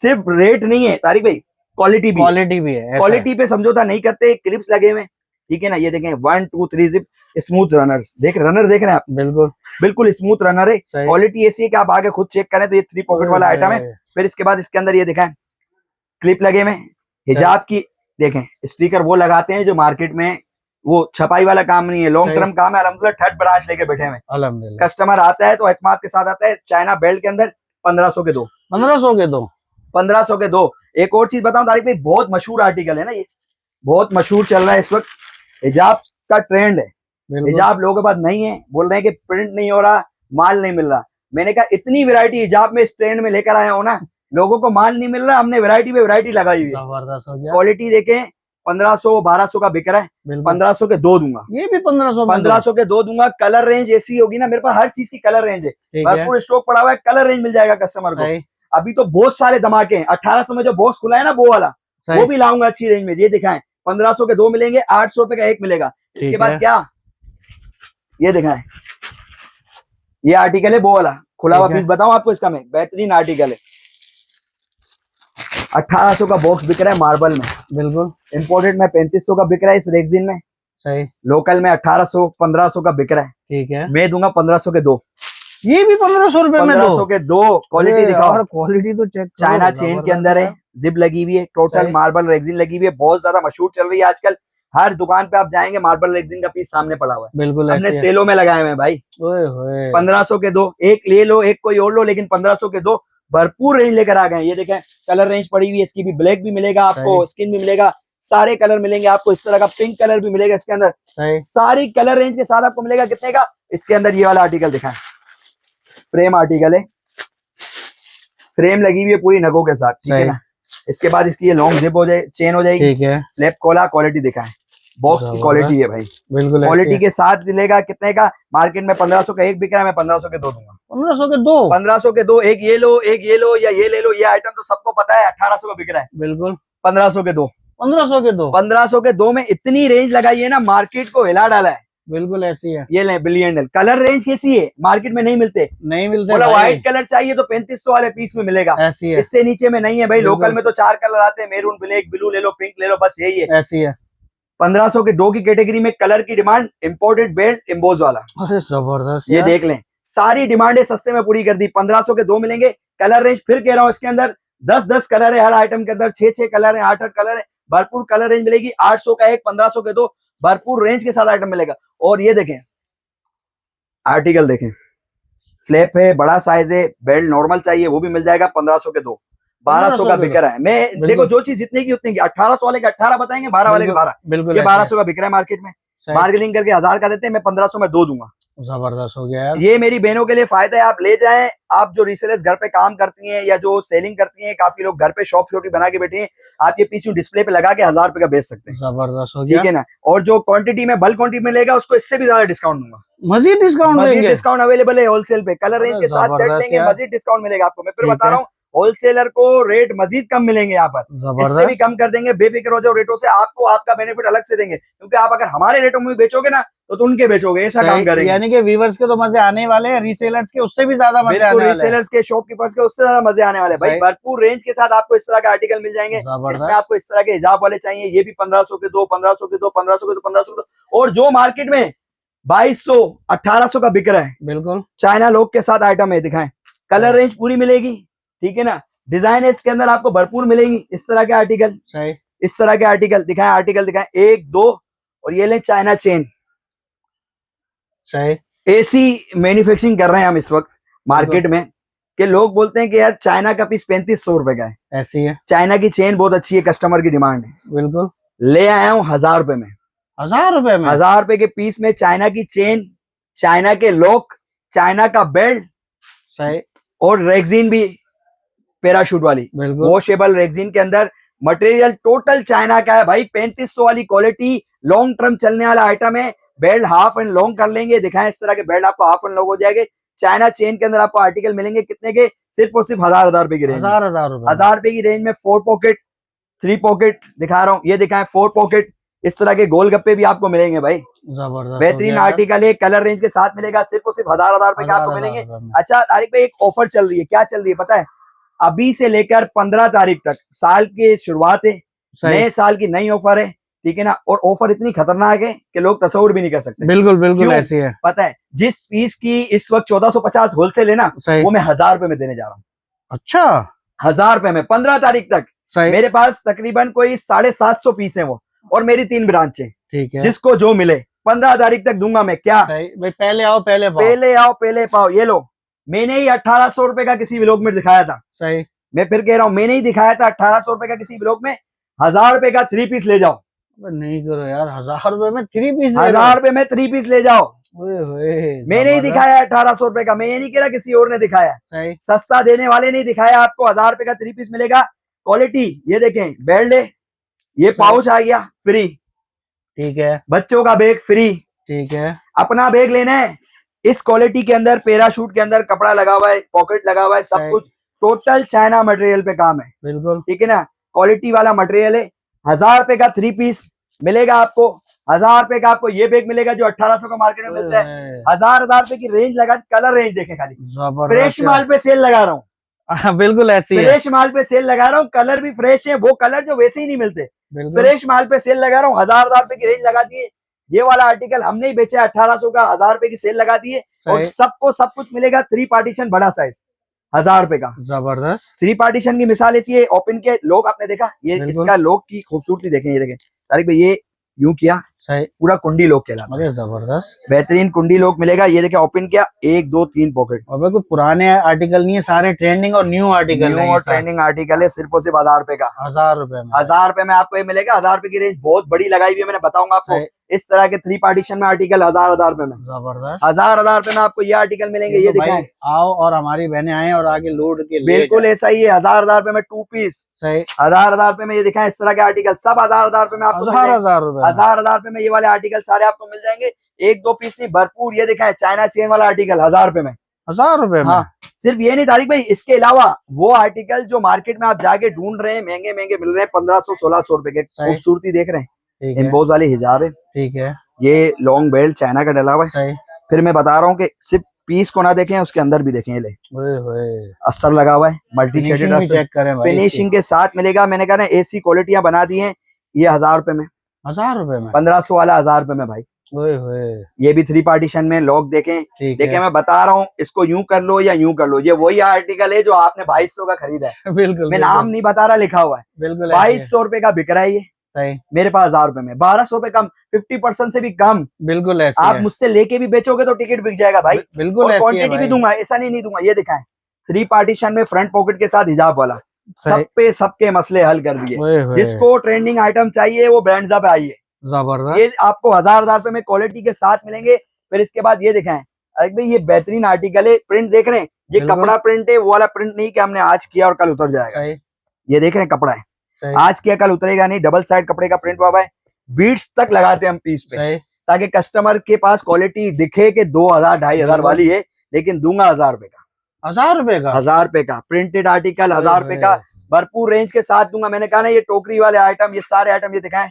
सिर्फ रेट नहीं है तारिक भाई, क्वालिटी भी है। क्वालिटी भी है, ऐसा है। क्वालिटी पे समझौता नहीं करते, क्लिप्स लगे हुए हैं, ठीक है ना। ये देखें 1 2 3 जिप स्मूथ रनर्स, रनर देख रहे हैं आप, बिल्कुल बिल्कुल स्मूथ रनर है। सही। क्वालिटी ऐसी है कि आप आगे खुद चेक करें तो ये 3 पॉकेट वाला आइटम है। फिर इसके बाद इसके अंदर ये दिखाएं, क्लिप लगे हुए, हिजाब की देखें, स्टिकर वो लगाते हैं जो मार्केट में वो छपाई वाला काम नहीं है, लॉन्ग सही। टर्म काम है। अल्हम्दुलिल्लाह थर्ड ब्रांच लेके बैठे हैं, अल्हम्दुलिल्लाह। कस्टमर आता है तो एतमाद के साथ आता है। चाइना बेल्ट के अंदर 1500 के 2, 1500 के 2। 1500 के 2। एक और चीज बताऊं तारिक भाई, बहुत मशहूर आर्टिकल है ना, ये बहुत मशहूर चल रहा है इस वक्त, हिजाब का ट्रेंड है। बिल्कुल हिजाब लोगों के पास नहीं है, बोल रहे हैं कि प्रिंट नहीं हो रहा, माल नहीं मिल रहा। मैंने कहा इतनी वैरायटी हिजाब में इस ट्रेंड में लेकर आया हूं ना, लोगों को माल नहीं मिल रहा, हमने वैरायटी पे वैरायटी लगाई हुई है। जबरदस्त हो गया। क्वालिटी देखें, 1500-1200 का बिक रहा है, बिल्कुल 1500 के 2 दूंगा, ये भी 1500 में 1500 के 2 दूंगा। कलर रेंज ऐसी होगी ना, मेरे पास हर चीज की कलर रेंज है, ठीक है। भरपूर स्टॉक पड़ा हुआ है, कलर रेंज मिल जाएगा कस्टमर को। सही अभी तो बहुत सारे धमाके हैं। 1800 में जो बॉक्स खुला है ना वो वाला, वो सही। भी लाऊंगा अच्छी रेंज में। ये दिखाएं 1500 के 2 मिलेंगे, 800 रुपए का एक मिलेगा। इसके ठीक बाद है। क्या, ये दिखाएं, ये आर्टिकल है वो वाला खुला हुआ ठीक है। पीस, बताऊं आपको इसका, मैं बेहतरीन आर्टिकल है। 1800 का बॉक्स बिक रहा है मार्बल में, बिल्कुल इंपोर्टेड में 3500 का बिक रहा है इस रेक्सिन में, सही। लोकल में 1800-1500 का बिक रहा है। ठीक है। मैं दूंगा 1500 के 2, ये भी 1500 रुपए में 1500 के दो। क्वालिटी दिखाओ, क्वालिटी तो चेक करो, चाइना चेन के अंदर है, जिप लगी हुई है, टोटल सही। मार्बल रेक्सिन लगी हुई है, बहुत ज्यादा मशहूर चल रही है आजकल। हर दुकान पे आप जाएंगे मार्बल रेक्सिन का पीस सामने पड़ा हुआ है, बिल्कुल हमने ऐसे है। सेलों में लगाए हुए हैं भाई। ओए होए 1500 के दो, एक ले लो एक कोई और लो, लेकिन 1500 के दो भरपूर रेंज लेकर आ गए। ये देखें कलर रेंज पड़ी हुई है, इसकी भी ब्लैक भी मिलेगा आपको, स्किन भी मिलेगा, सारे कलर मिलेंगे आपको। इस तरह का पिंक कलर भी मिलेगा इसके अंदर, सही। सारी कलर रेंज के साथ आपको मिलेगा। कितने का? इसके अंदर ये वाला आर्टिकल दिखाएं, फ्रेम आर्टिकल है, फ्रेम लगी हुई है पूरी नगों के साथ, ठीक है ना। इसके बाद इसकी ये लॉन्ग जिप हो जाए, चेन हो जाएगी, ठीक है। फ्लैप खोला, क्वालिटी दिखाएं, बॉक्स की क्वालिटी है भाई, बिल्कुल क्वालिटी के साथ मिलेगा। कितने का? मार्केट में 1500 का एक बिक रहा है, मैं 1500 के दो दूंगा। 1500 के दो, 1500 के दो, एक ये लो एक ये लो, या ये ले लो। ये आइटम तो सबको पता है 1800 का बिक रहा है, बिल्कुल 1500 के दो। 1500 के दो, 1500 के दो में इतनी रेंज लगाई है ना, मार्केट को हिला डाला है। बिल्कुल ऐसी है। ये लें बिलियन कलर रेंज कैसी है, मार्केट में नहीं मिलते, नहीं मिलते बोला भाई। व्हाइट कलर चाहिए तो 3500 वाले पीस में मिलेगा, ऐसी है, इससे नीचे में नहीं है भाई। बिल्कुल। लोकल में तो 4 कलर आते हैं, मेरून, ब्लैक, ब्लू ले लो, पिंक ले लो, बस यही है। ऐसी है। 1500 के दो की कैटेगरी में कलर की डिमांड, इंपोर्टेड बेल्ट एम्बोज वाला, अरे जबरदस्त ये यार। देख लें, सारी डिमांडें सस्ते में पूरी कर दी। 1500 के दो मिलेंगे। कलर रेंज फिर कह रहा हूँ, इसके अंदर 10-10 कलर है, हर आइटम के अंदर 6-6 कलर है, 8-8 कलर है, भरपूर कलर रेंज मिलेगी। 800 का एक, 1500 के दो, भरपूर रेंज के साथ आइटम मिलेगा। और ये देखें आर्टिकल देखें, फ्लैप है, बड़ा साइज है, बेल्ट नॉर्मल चाहिए वो भी मिल जाएगा। 1500 के दो, 1200 का बिक रहा है। मैं देखो जो चीज जितने की उतनी की, 1800 वाले के 18 बताएंगे, 12 वाले के 12, बिल्कुल ये 1200 का बिक रहा है मार्केट में। बार्गेनिंग करके 1000 का देते हैं, मैं 1500 में दो दूंगा। जबरदस्त हो गया यार। ये मेरी बहनों के लिए फायदा है, आप ले जाएं। आप जो रीसेलर्स घर पे काम करती हैं या जो सेलिंग करती हैं, काफी लोग घर पे शॉप छोटी बना के बैठे हैं, आप ये पीस डिस्प्ले पे लगा के 1000 रुपए का बेच सकते हैं। जबरदस्त हो गया, ठीक है ना। और जो क्वांटिटी में बल्क क्वांटिटी में लेगा उसको इससे भी ज्यादा डिस्काउंट दूंगा, मजीद डिस्काउंट देंगे। डिस्काउंट अवेलेबल है होलसेल पे, कलर रेंज के साथ सेट लेंगे, मजीद डिस्काउंट मिलेगा आपको। मैं फिर बता रहा हूँ, होलसेलर को रेट मजीद कम मिलेंगे यहाँ पर, इससे भी कम कर देंगे। बेफिक्र हो जाओ रेटों से, आपको आपका बेनिफिट अलग से देंगे, क्योंकि आप अगर हमारे रेटों में बेचोगे ना तो उनके बेचोगे, ऐसा काम करेंगे। यानी कि व्यूअर्स के तो मजे आने वाले हैं, रीसेलर्स के उससे भी ज्यादा मजे आने वाले हैं। रीसेलर्स के, शॉपकीपर्स के उससे ज्यादा मजे आने वाले भाई। भरपूर रेंज के साथ आपको इस तरह के आर्टिकल मिल जाएंगे। इसमें आपको इस तरह के हिजाब वाले चाहिए, ये भी 1500 के दो, 1500 के दो, 1500 के दो, 1500 के दो। और जो मार्केट में 2200, 1800 का बिक रहा है, बिल्कुल चाइना लोग के साथ आइटम है, दिखाएं। कलर रेंज पूरी मिलेगी, ठीक है ना। डिजाइन इसके अंदर आपको भरपूर मिलेगी। इस तरह के आर्टिकल, इस तरह के आर्टिकल दिखाएं, आर्टिकल दिखाएं, एक दो। और ये लें चाइना चेन, एसी मैन्युफैक्चरिंग कर रहे हैं हम इस वक्त मार्केट में, कि लोग बोलते हैं कि यार चाइना का पीस 3500 रुपए का है, ऐसी है। चाइना की चेन बहुत अच्छी है, कस्टमर की डिमांड है, बिल्कुल। ले आया हूँ 1000 रुपए में, 1000 रुपए में, 1000 रुपए के पीस में चाइना की चेन, चाइना के लॉक, चाइना का बेल्ट, सही, और रेक्सिन भी पैराशूट वाली, वॉशेबल रेक्सिन के अंदर। मटेरियल टोटल चाइना का है भाई, 3500 वाली क्वालिटी, लॉन्ग टर्म चलने वाला आइटम है। बेल्ट हाफ एंड लॉन्ग कर लेंगे, दिखाएं इस तरह के बेल्ट आपको हाफ एंड लॉन्ग हो जाएंगे। चाइना चेन के अंदर आपको आर्टिकल मिलेंगे कितने के? सिर्फ और सिर्फ 1000 रुपए की रेंज, 1000 रुपए की रेंज में 4 पॉकेट, 3 पॉकेट दिखा रहा हूँ, ये दिखाएं 4 पॉकेट। इस तरह के गोलगप्पे भी आपको मिलेंगे भाई, जबरदस्त बेहतरीन आर्टिकल है, कलर रेंज के साथ मिलेगा। सिर्फ और सिर्फ 1000 रुपए के आपको मिलेंगे। अच्छा, तारीख पे एक ऑफर चल रही है, क्या चल रही है पता है? अभी से लेकर 15 तारीख तक, साल की शुरुआत है, नए साल की नई ऑफर है, ठीक है ना। और ऑफर इतनी खतरनाक है कि लोग तस्वीर भी नहीं कर सकते। बिल्कुल बिल्कुल ऐसी है। पता है, जिस पीस की इस वक्त 1450 होलसेल है ना, वो मैं 1000 रुपए में देने जा रहा हूँ। अच्छा, 1000 रुपए में 15 तारीख तक। मेरे पास तकरीबन कोई 750 पीस है वो, और मेरी 3 ब्रांच है, ठीक है। जिसको जो मिले 15 तारीख तक दूंगा मैं। क्या भाई, पहले आओ पहले पाओ, पहले आओ पहले पाओ। ये लो, मैंने ही 1800 रुपए का किसी व्लॉग में दिखाया था, सही। मैं फिर कह रहा हूँ, मैंने ही दिखाया था 1800 रुपए का किसी व्लॉग में। 1000 रुपए का 3 पीस ले जाओ। नहीं करो यार, 1000 रुपए में 3 पीस, 1000 रुपए में 3 पीस ले जाओ। मैंने ही दिखाया 1800 रुपए का, मैं ये नहीं कह रहा किसी और ने दिखाया, सही। सस्ता देने वाले नहीं दिखाया आपको। 1000 रुपए का 3 पीस मिलेगा। क्वालिटी ये देखें, बेल्ट है, ये पाउच आ गया फ्री, ठीक है। बच्चों का बैग फ्री, ठीक है। अपना बैग लेना है, इस क्वालिटी के अंदर, पैराशूट के अंदर कपड़ा लगा हुआ है, पॉकेट लगा हुआ है, सब कुछ टोटल चाइना मटेरियल पे काम है, बिल्कुल, ठीक है ना। क्वालिटी वाला मटेरियल है। 1000 रुपए का 3 पीस मिलेगा आपको। 1000 रुपए का आपको ये बैग मिलेगा जो 1800 का मार्केट में मिलता है। 1000 रुपए की रेंज लगा, कलर रेंज देखें खाली, फ्रेश माल पे सेल लगा रहा हूँ। बिल्कुल ऐसी है, फ्रेश माल पे सेल लगा रहा हूँ, कलर भी फ्रेश है, वो कलर जो वैसे ही नहीं मिलते, फ्रेश माल पे सेल लगा रहा हूँ। 1000 रुपए की रेंज लगा दी है। ये वाला आर्टिकल हमने ही बेचा 1800 का, 1000 रुपए की सेल लगा दी है। और सही। सबको सब कुछ मिलेगा 3 पार्टीशन बड़ा साइज 1000 रुपए का। जबरदस्त। 3 पार्टीशन की मिसाल ये ओपन के लोग आपने देखा, ये बिल्कुल। इसका लोग की खूबसूरती देखें, ये देखें तारिक भाई, ये यूं किया, सही। पूरा कुंडी लोग कहलाता है। अरे जबरदस्त। बेहतरीन कुंडी लोग मिलेगा, ये देखें ओपन किया, 1 2 3 पॉकेट। अबे कोई पुराने आर्टिकल नहीं है, सारे ट्रेंडिंग और न्यू आर्टिकल न्यू है। और ट्रेंडिंग आर्टिकल है, सिर्फ और सिर्फ 1000 रुपए का। 1000 रुपए में। 1000 रुपए में आपको ये मिलेगा। 1000 रुपए की रेंज बहुत बड़ी लगाई हुई है, मैंने बताऊंगा आपको। सही। इस तरह के 3 पार्टीशन में आर्टिकल 1000 रुपए में। जबरदस्त। 1000 रुपए में आपको ये आर्टिकल मिलेंगे, ये तो भाई दिखाएं। आओ और हमारी बहनें आए और आगे लोड के ले बिल्कुल जाएं। ऐसा ही है। 1000 रुपए में 2 पीस। सही। 1000 रुपए में ये दिखाएं, इस तरह के आर्टिकल सब 1000 रुपए में आपको मिल जाएंगे। 1000 रुपए में। 1000 रुपए में ये वाले आर्टिकल सारे आपको मिल जाएंगे। 1 2 पीस नहीं, भरपूर। ये दिखाएं चाइना चेन वाला आर्टिकल 1000 रुपए में। 1000 रुपए में। हाँ, सिर्फ ये नहीं तारिक भाई, इसके अलावा वो आर्टिकल जो मार्केट में आप जाके ढूंढ रहे हैं, महंगे महंगे मिल रहे हैं, 1500 1600 रुपए के। सही। खूबसूरती देख रहे हैं, ठीक है। एम्बोज वाले हिजाब है, ठीक है। ये लॉन्ग बेल्ट चाइना का डला हुआ है। सही। फिर मैं बता रहा हूँ कि सिर्फ पीस को ना देखें, उसके अंदर भी देखें। ये ले ओए होए। अस्तर लगा हुआ है, मल्टी फिनिशिंग शेडेड भी चेक करें भाई। फिनिशिंग के साथ मिलेगा। मैंने कहा ना ऐसी क्वालिटियां बना दी हैं। ये 1000 रुपए में, 1000 रुपए में। 1500 वाला 1000 रुपए में भाई। ओए होए। ये भी 3 पार्टीशन में लॉक देखें। ठीक देखें है। मैं बता रहा हूँ, इसको यूं कर लो या यूं कर लो, ये वही आर्टिकल है जो आपने 2200 का खरीदा है। बिल्कुल। मैं नाम नहीं बता रहा, लिखा हुआ है। बिल्कुल। 2200 रुपए का बिक रहा है ये, सही। मेरे पास 1000 रुपए में। 1200 रुपए कम, 50% से भी कम। बिल्कुल ऐसे आप मुझसे लेके भी बेचोगे तो टिकट बिक जाएगा भाई। बिल्कुल और ऐसी है क्वांटिटी भी भाई। दूंगा, ऐसा नहीं दूंगा। ये दिखाएं 3 पार्टीशन में फ्रंट पॉकेट के साथ हिजाब वाला, सब पे सबके मसले हल कर दिए। ओए होए। जिसको ट्रेंडिंग आइटम चाहिए वो ब्रांड्स पे आइए। जबरदस्त। ये आपको 1000 रुपए में क्वालिटी के साथ मिलेंगे। फिर इसके बाद ये दिखाएं, अरे भाई ये बेहतरीन आर्टिकल है। प्रिंट देख रहे हैं, ये बिल्कुल। कपड़ा प्रिंट है, वो वाला प्रिंट नहीं कि हमने आज किया और कल उतर जाएगा। सही। ये देख रहे हैं कपड़ा है, सही। आज किया कल उतरेगा नहीं। डबल साइड कपड़े का प्रिंट हुआ है, बीट्स तक लगाते हैं हम पीस पे, सही। ताकि कस्टमर के पास क्वालिटी दिखे कि 2000 2500 वाली है, लेकिन दूंगा 1000 रुपए का। 1000 रुपए का। 1000 रुपए का प्रिंटेड आर्टिकल, 1000 रुपए का भरपूर रेंज के साथ दूंगा। मैंने कहा ना ये टोकरी वाले आइटम, ये सारे आइटम, ये दिखाएं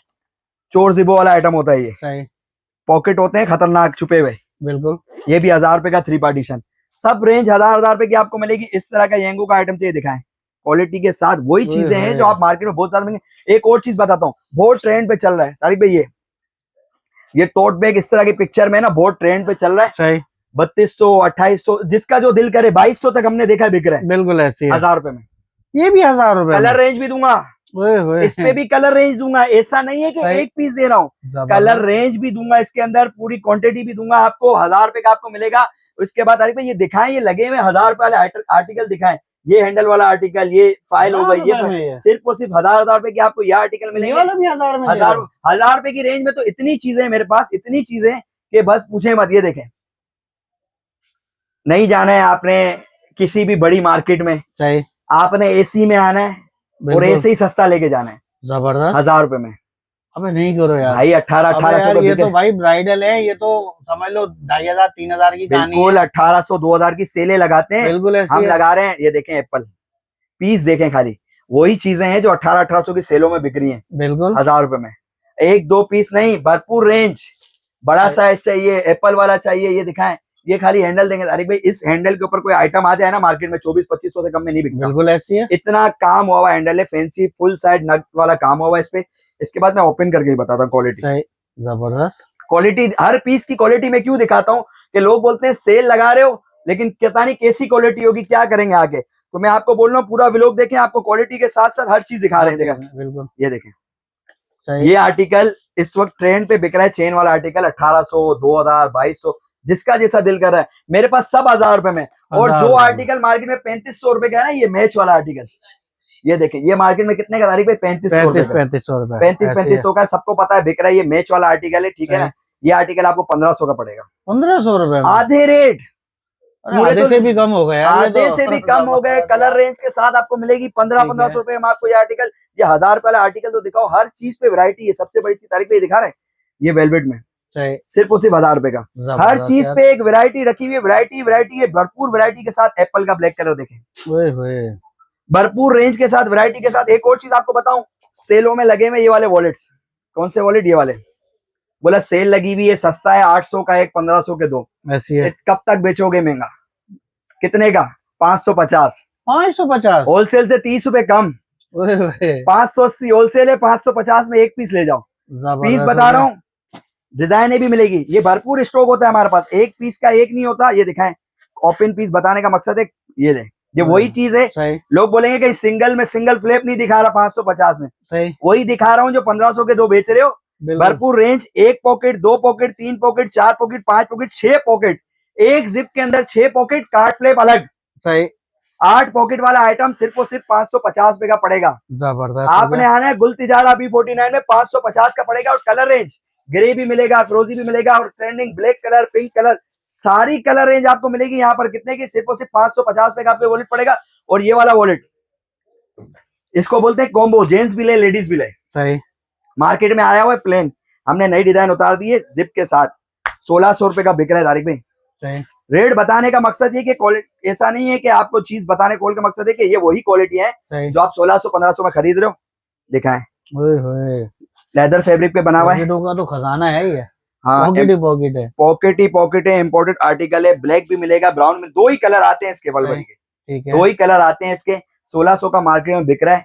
चोर जिबो वाला आइटम होता है। ये सही। पॉकेट होते हैं खतरनाक छुपे हुए, बिल्कुल। ये भी 1000 रुपए का 3 पार्टीशन। सब रेंज 1000 रुपए की आपको मिलेगी। इस तरह का येंगो का आइटम चाहिए, दिखाएं क्वालिटी के साथ। वही चीजें हैं जो आप मार्केट में बहुत ज्यादा मिलेंगे। एक और चीज बताता हूँ, बहुत ट्रेंड पे चल रहा है तारिक भाई, ये टोट बैग इस तरह की पिक्चर में ना बहुत ट्रेंड पे चल रहा है। सही। 3200 2800, जिसका जो दिल करे। 2200 तक हमने देखा बिक रहा है। बिल्कुल ऐसी है। 1000 रुपए में। ये भी 1000 रुपए। कलर रेंज भी दूंगा, ओए होए। इस पे भी कलर रेंज दूंगा। ऐसा नहीं है कि सही। एक पीस दे रहा हूँ, कलर रेंज भी दूंगा इसके अंदर, पूरी क्वांटिटी भी दूंगा आपको। 1000 रुपए का आपको मिलेगा। उसके बाद तारिक भाई ये दिखाएं, ये लगे हुए 1000 रुपए वाले आर्टिकल दिखाएं। ये हैंडल वाला आर्टिकल, ये फाइल हो गई, ये सिर्फ और सिर्फ 1000 रुपए की आपको यह आर्टिकल मिलेंगे। 1000 रुपए की रेंज में तो इतनी चीजें मेरे पास, इतनी चीजें कि बस पूछे मत। ये देखें, नहीं जाना है आपने किसी भी बड़ी मार्केट में, सही। आपने एसी में आना है और ऐसे ही सस्ता लेके जाना है। जबरदस्त। 1000 रुपए में। अबे नहीं करो यार भाई 1800 ये तो भाई ब्राइडल है, ये तो समझ लो 2500 3000 की कहानी है। बिल्कुल 1800 2000 की सेलें लगाते हैं, बिल्कुल हम लगा रहे हैं। ये देखें एप्पल पीस देखें, खाली वही चीजें हैं जो 1800 की सेलों में बिक रही हैं। बिल्कुल 1000 रुपए में 1 2 पीस नहीं, भरपूर रेंज। बड़ा साइज चाहिए, एप्पल वाला चाहिए, ये दिखाएं। ये खाली हैंडल देंगे तारिक भाई, इस हैंडल के ऊपर कोई आइटम आ जाए ना मार्केट में 2400-2500 से कम में नहीं बिकता। बिल्कुल ऐसी है। इतना काम हुआ हुआ हैंडल है, फैंसी फुल साइड नग वाला काम हुआ इस पे। इसके बाद मैं ओपन करके ही बताता हूँ क्वालिटी। सही। जबरदस्त क्वालिटी, हर पीस की क्वालिटी मैं क्यों दिखाता हूँ कि लोग बोलते हैं सेल लगा रहे हो, लेकिन पता नहीं कैसी क्वालिटी होगी, क्या करेंगे आगे। तो मैं आपको बोल रहा हूँ पूरा व्लॉग देखें, आपको क्वालिटी के साथ साथ हर चीज दिखा रहे हैं। देखा, बिल्कुल ये देखें। सही। ये आर्टिकल इस वक्त ट्रेंड पे बिक रहा है, चेन वाला आर्टिकल 1800 2000 2200, जिसका जैसा दिल कर रहा है। मेरे पास सब 1000 रुपए में। और जो आर्टिकल मार्केट में 3500 रुपए का है ना, ये मैच वाला आर्टिकल, ये देखें, ये मार्केट में कितने का तारीख पे 3500 रुपए, 3500 का, सबको पता है बिक रहा है। ये मैच वाला आर्टिकल है, ठीक है ना। ये आर्टिकल आपको 1500 का पड़ेगा। 1500 रुपए, आधे रेट, आधे से भी कम हो गया, आधे से भी कम हो गए। कलर रेंज के साथ आपको मिलेगी 1500 रुपए में आपको ये आर्टिकल। ये 1000 रुपए वाला आर्टिकल तो दिखाओ, हर चीज पे वैरायटी है। सबसे बड़ी चीज तारीख पे दिखा रहे हैं, ये वेलवेट में सिर्फ और सिर्फ 1000 रुपए का। हर चीज पे एक वैरायटी रखी हुई है, वैरायटी है, भरपूर वैरायटी के साथ। एप्पल का ब्लैक कलर देखें, भरपूर रेंज के साथ, वैरायटी के साथ। एक और चीज आपको बताऊं, सेलों में लगे हुए ये वाले वॉलेट्स। कौन से वॉलेट? ये वाले। बोला सेल लगी हुई है, सस्ता है, 800 का एक, 1500 के दो। ऐसी है। कब तक बेचोगे महंगा? कितने का? 550। 550 होलसेल से 30 रुपए कम। 580 होलसेल है, 550 में एक पीस ले जाओ। पीस बता रहा हूँ, डिजाइने भी मिलेगी, ये भरपूर स्टॉक होता है हमारे पास, एक पीस का एक नहीं होता। ये दिखाएं, ओपन पीस बताने का मकसद है, ये देख, ये वही चीज है। सही लोग बोलेंगे कि सिंगल में सिंगल फ्लैप नहीं दिखा रहा 550 में, सही, वही दिखा रहा हूँ जो 1500 के दो बेच रहे हो। बिल्कुल भरपूर रेंज, एक पॉकेट, दो पॉकेट, तीन पॉकेट, चार पॉकेट, पांच पॉकेट, छह पॉकेट, एक जिप के अंदर छह पॉकेट, कार्ड फ्लैप अलग, सही, 8 पॉकेट वाला आइटम सिर्फ और सिर्फ 550 रुपए का पड़ेगा। जबरदस्त हो आपने गया। आना है गुल तिजारा B49 में, 550 का पड़ेगा। और कलर रेंज ग्रे भी मिलेगा, फ्रोजी भी मिलेगा, और trending black colour, pink colour, सारी कलर रेंज आपको मिलेगी यहाँ पर। कितने की? सिर्फ और सिर्फ 550 रुपए का आपको वॉलेट पड़ेगा। और ये वाला वॉलेट, इसको बोलते हैं कॉम्बो, जेंट्स भी ले लेडीज भी ले। सही, मार्केट में आया हुआ है प्लेन, हमने नई डिजाइन उतार दी है जिप के साथ, 1600 रुपए का बिक रहा है तारिक भाई। सही, रेट बताने का मकसद ये कि क्वालिटी, ऐसा नहीं है कि आपको चीज बताने का मकसद है कि ये वही क्वालिटी है सही, जो आप 1600-1500 में खरीद रहे हो। दिखाएं, ओए होए, लेदर फैब्रिक पे बना हुआ है। पॉकेटों का तो खजाना है ये, हाँ, पॉकेट ही पॉकेट है। पॉकेट ही पॉकेट है, इम्पोर्टेड आर्टिकल है। ब्लैक भी मिलेगा, ब्राउन में, दो ही कलर आते हैं इसके, बलबरी के ठीक है, दो ही कलर आते हैं इसके। 1600 का मार्केट में बिक रहा है,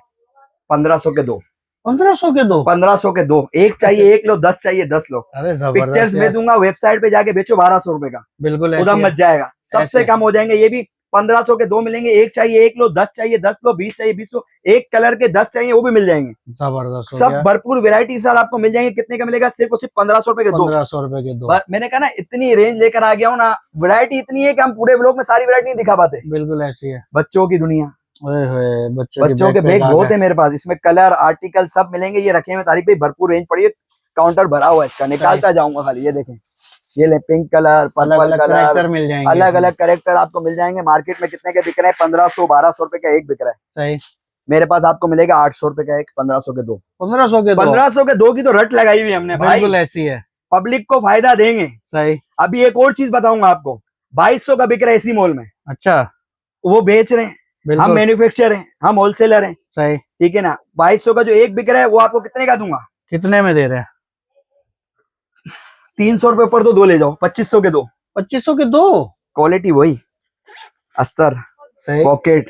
1500 के दो, 1500 के दो। 1500 के दो। एक चाहिए एक लो, 10 चाहिए 10 लो। अरे पिक्चर्स जबरदस्त में यार, दूंगा, वेबसाइट पे जाके बेचो 1200 रुपए का, बिल्कुल उधम ऐसे मच जाएगा। सबसे ऐसे। कम हो जाएंगे ये भी, 1500 के दो मिलेंगे। एक चाहिए एक लो, 10 चाहिए 10 लो, 20 चाहिए 20 लो, एक कलर के 10 चाहिए वो भी मिल जाएंगे। जबरदस्त हो सब गया। भरपूर वेरायटी सर आपको मिल जाएंगे। कितने का मिलेगा? सिर्फ और सिर्फ 1500 रुपए के दो। 1500 रुपए के दो, मैंने कहा ना, इतनी रेंज लेकर आ गया हूँ ना, वैरायटी इतनी है कि हम पूरे ब्लॉग में सारी वैरायटी नहीं दिखा पाते। बिल्कुल ऐसी है। बच्चों की दुनिया, ओए होए, बच्चों बच्चों के बैग बहुत है मेरे पास, इसमें कलर आर्टिकल सब मिलेंगे। ये रखे हुए तारीख भाई, भरपूर रेंज पड़ी है, काउंटर भरा हुआ है इसका, निकालता जाऊंगा खाली। ये देखें, ये ले, पिंक कलर, अलग पर्पल अलग कलर, करेक्टर मिल जाएंगे अलग इसमें। अलग करेक्टर आपको मिल जाएंगे। मार्केट में कितने के बिक रहे हैं? 1500-1200 रुपए का एक बिक रहा है। सही, मेरे पास आपको मिलेगा 800 रुपए का एक, 1500 के दो। 1500 के दो, 1500 के दो की तो रट लगाई हुई हमने भाई, बिल्कुल ऐसी है। पब्लिक को फायदा देंगे। सही, अभी एक और चीज बताऊंगा आपको, 2200 का बिक रहा है इसी मॉल में, अच्छा, वो बेच रहे हैं, हम बिल्कुल मैन्युफैक्चर हैं, हम होलसेलर हैं, सही। ठीक है ना। 2200 का जो एक बिक रहा है वो आपको कितने का दूंगा? कितने में दे रहे हैं? 300 रुपए पर तो दो ले जाओ, 2500 के दो। 2500 के दो, क्वालिटी वही, अस्तर, सही, पॉकेट,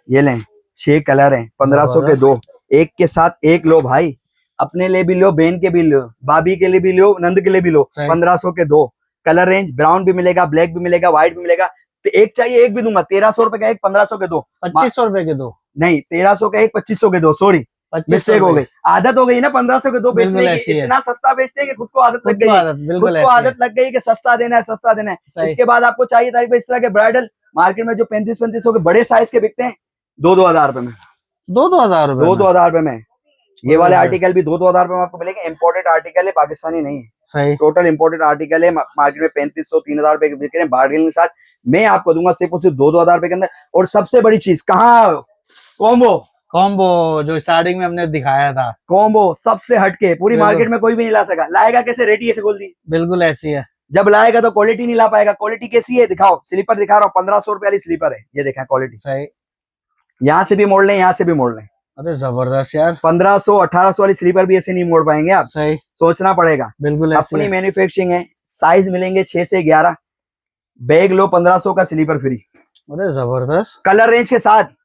ये लें, 6 कलर हैं, 1500 के दो। एक के साथ एक लो भाई, अपने लिए भी लो, बहन के भी लो, भाभी के लिए भी लो, नंद के लिए भी लो। सही। 1500 के दो। कलर रेंज ब्राउन भी मिलेगा, ब्लैक भी मिलेगा, व्हाइट भी मिलेगा। तो एक चाहिए एक भी दूंगा, 1300 रुपए का एक, 1500 के दो। 2500 रुपए के दो, नहीं, 1300 का एक, 2500 के दो, सॉरी 2500 मिस्टेक हो गई। आदत हो गई ना 1500 के दो बिल्कुल बेचने ऐसी की, है। इतना सस्ता बेचते हैं कि खुद को आदत लग खुद को गई है। आदत, बिल्कुल खुद को ऐसी है। आदत लग गई कि सस्ता देना है, सस्ता देना है। सही, इसके बाद आपको चाहिए तारीख इस तरह के ब्राइडल, मार्केट में जो 3500 के बड़े साइज के बिकते हैं, 2-2000 रुपए में, 2-2000 रुपए में। 2-2000 रुपए में। ये वाले ओए। आर्टिकल भी 2-2000 रुपए में आपको मिलेंगे। इम्पोर्टेड आर्टिकल है, पाकिस्तानी नहीं है, सही, टोटल इम्पोर्टेड आर्टिकल है। मार्केट में 3500-3000 रुपए के बिक रहे हैं, बार्गेनिंग के साथ मैं आपको दूंगा सिर्फ और सिर्फ 2-2000 रुपए के अंदर। और सबसे बड़ी चीज, कहाँ कॉम्बो, कॉम्बो जो स्टार्टिंग में हमने दिखाया था, कॉम्बो सबसे हटके, पूरी बिल्कुल। मार्केट में कोई भी नहीं ला सका। लाएगा कैसे? रेट ही ऐसे बोल दी, बिल्कुल ऐसी है। जब लाएगा तो क्वालिटी नहीं ला पाएगा। क्वालिटी कैसी है दिखाओ, स्लीपर दिखा रहा हूँ, 1500 रुपए वाली स्लीपर है, ये देखा क्वालिटी, सही, यहाँ से भी मोड़ लें, यहाँ से भी मोड़ लें। अरे जबरदस्त यार, 1500-1800 वाली स्लीपर भी ऐसे नहीं मोड़ पाएंगे आप, सही, सोचना पड़ेगा। बिल्कुल ऐसी अपनी है। मैन्युफैक्चरिंग है, साइज मिलेंगे 6 से 11, बैग लो 1500 का स्लीपर फ्री, अरे जबरदस्त, कलर रेंज के साथ।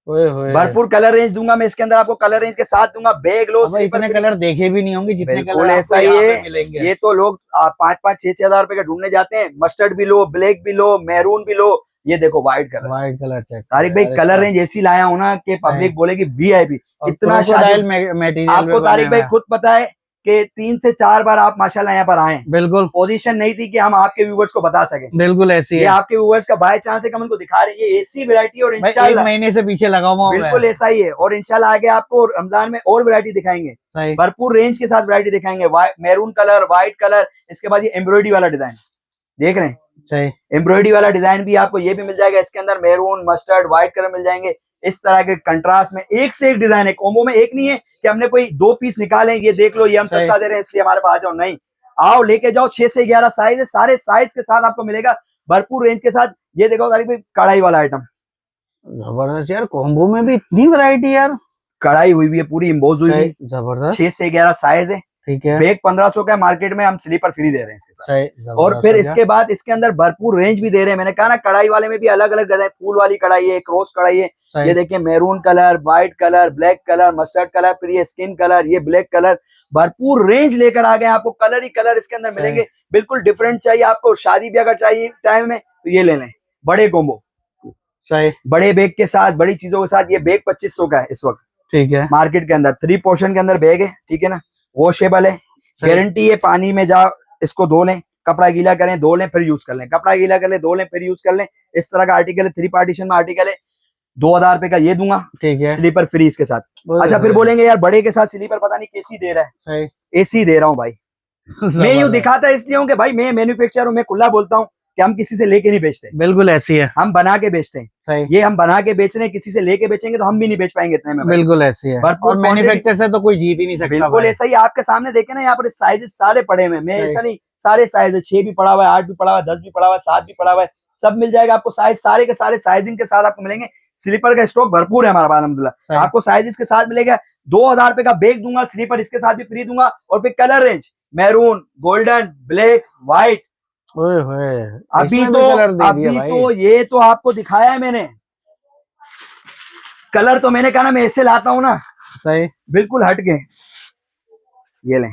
ओए होए, भरपूर कलर रेंज दूंगा मैं इसके अंदर, आपको कलर रेंज के साथ दूंगा। बैग लो, अब इतने कलर देखे भी नहीं होंगे जितने बिल्कुल कलर ऐसा आपको ही यहाँ है। पे मिलेंगे। ये तो लोग 5-5, 6-6 हजार रुपए का ढूंढने जाते हैं। मस्टर्ड भी लो, ब्लैक भी लो, मैरून भी लो, ये देखो white colour. White colour check Tariq भाई कलर रेंज ऐसी लाया हूं ना कि पब्लिक बोलेगी VIP। इतना क्रोकोडाइल शादी मटेरियल आपको तारिक भाई खुद पता है कि 3 से 4 बार आप माशाल्लाह यहाँ पर आए, बिल्कुल, पोजीशन नहीं थी कि हम आपके व्यूवर्स को बता सके। बिल्कुल ऐसी ये है। आपके व्यूवर्स का बाय चांस है कि हम उनको दिखा रहे हैं, ये ऐसी वैरायटी। और भाई एक इंशाल्लाह महीने से पीछे लगा हुआ हूँ मैं। बिल्कुल ऐसा ही है। और इंशाल्लाह आगे आपको रमजान में और वैरायटी दिखाएंगे, सही, भरपूर रेंज के साथ वैरायटी दिखाएंगे। मैरून कलर, व्हाइट कलर, इसके बाद ये एम्ब्रॉयडरी वाला डिजाइन देख रहे हैं, सही, एम्ब्रॉयडरी वाला डिजाइन भी आपको ये भी मिल जाएगा। इसके अंदर मैरून, मस्टर्ड, व्हाइट कलर मिल जाएंगे। इस तरह के कंट्रास्ट में एक से एक डिजाइन है, कॉम्बो में। एक नहीं है कि हमने कोई 2 पीस निकाले, ये देख लो ये हम सही। सस्ता दे रहे हैं इसलिए हमारे पास आ जाओ, नहीं, आओ लेके जाओ। 6 से 11 साइज है, सारे साइज के साथ आपको मिलेगा, भरपूर रेंज के साथ। ये देखो तारीख भाई, कढ़ाई वाला आइटम, जबरदस्त यार, कॉम्बो में भी इतनी वैरायटी यार, कढ़ाई हुई हुई है, पूरी इम्बोज हुई हुई, जबरदस्त, 6 से 11 साइज है। ठीक है। बैग 1500 का मार्केट में, हम स्लीपर फ्री दे रहे हैं इसके साथ। सही। और फिर इसके बाद इसके अंदर भरपूर रेंज भी दे रहे हैं। मैंने कहा ना कढ़ाई वाले में भी अलग अलग गए, फूल वाली कढ़ाई है, क्रॉस कढ़ाई है, ये देखिए maroon colour, white colour, black colour, mustard colour, फिर ये स्किन कलर, ये ब्लैक कलर, भरपूर रेंज लेकर आ गए। आपको कलर ही कलर इसके अंदर मिलेंगे, बिल्कुल डिफरेंट चाहिए आपको, शादी ब्याह अगर चाहिए टाइम में तो ये ले लें, बड़े कॉम्बो। सही, बड़े बैग के साथ, बड़ी चीजों के साथ। ये बैग 2500 का है इस वक्त, ठीक है, मार्केट के अंदर 3 पोर्शन के अंदर बैग है, ठीक है ना, वॉशेबल है, गारंटी है, पानी में जाओ इसको धो लें, कपड़ा गीला करें, धो लें, फिर यूज कर लें, कपड़ा गीला कर लें, धो लें, फिर यूज कर लें। इस तरह का आर्टिकल है, 3 पार्टीशन में आर्टिकल है, 2000 रुपए का ये दूंगा, ठीक है, स्लीपर फ्री इसके साथ। अच्छा, फिर बोलेंगे यार बड़े के साथ स्लीपर पता नहीं कैसी दे रहा है, सही, एसी दे रहा हूँ भाई। मैं यूँ दिखाता इसलिए हूँ कि भाई मैं मैन्युफैक्चरर हूँ, मैं खुला बोलता हूँ कि हम किसी से लेके नहीं बेचते, बिल्कुल ऐसी है, हम बना के बेचते हैं। सही, ये हम बना के बेच रहे हैं, किसी से लेके बेचेंगे तो हम भी नहीं बेच पाएंगे इतने में, बिल्कुल ऐसी है। और मैन्युफैक्चर से तो कोई जीत ही नहीं सकता, बिल्कुल ऐसा ही। आपके सामने देखे ना यहाँ पर साइजेस सारे पड़े हुए, मैं ऐसा नहीं, सारे साइज है, 6 भी पड़ा हुआ है, 8 भी पड़ा हुआ है, 10 भी पड़ा हुआ है, 7 भी पड़ा हुआ है, सब मिल जाएगा आपको। साइज सारे के सारे साइजिंग के साथ आपको मिलेंगे। स्लीपर का स्टॉक भरपूर है हमारा, अल्हम्दुलिल्लाह। आपको साइज इसके साथ मिलेगा, 2000 रुपए का बैग दूंगा, स्लीपर इसके साथ भी फ्री दूंगा, और फिर colour range maroon, golden, black, white. अभी तो ये तो आपको दिखाया है मैंने, कलर तो मैंने कहा ना मैं ऐसे लाता हूँ ना, सही, बिल्कुल हट के। ये लें,